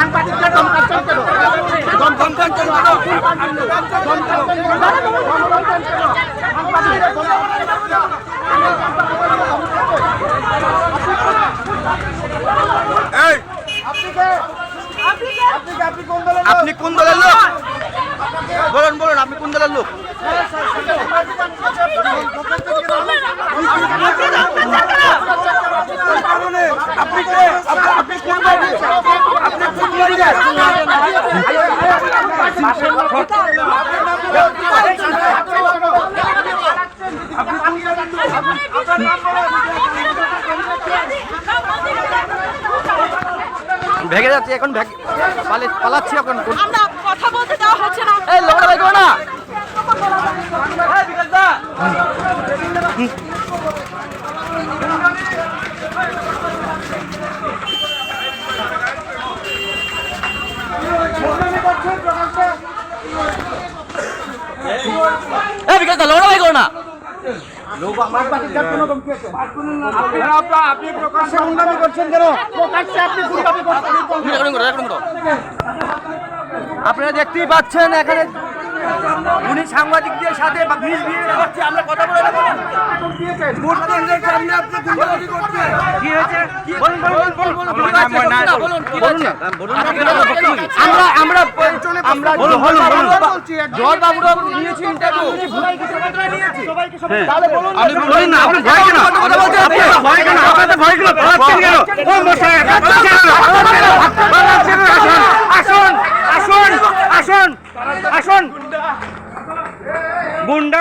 সাংবাদিকদের ধমকাচ্ছেন কেন? ধমকাচ্ছেন কেন? আপনি কোন দলের লোক? বলুন বলুন, আপনি কোন দলের লোক? ভেগে যাচ্ছে এখন, পালাচ্ছি এখন। আমরা কথা বলতে দেওয়া হচ্ছে না। এই লোকটা ভাই করো না। আপনি প্রকাশ্যে গুন্ডামি করছেন কেন? প্রকাশ্যে আপনি গুন্ডামি করছেন। আপনারা দেখতেই পাচ্ছেন এখানে উনি সাংবাদিকদের সাথে আমরা কথা বলে আসুন গুন্ডা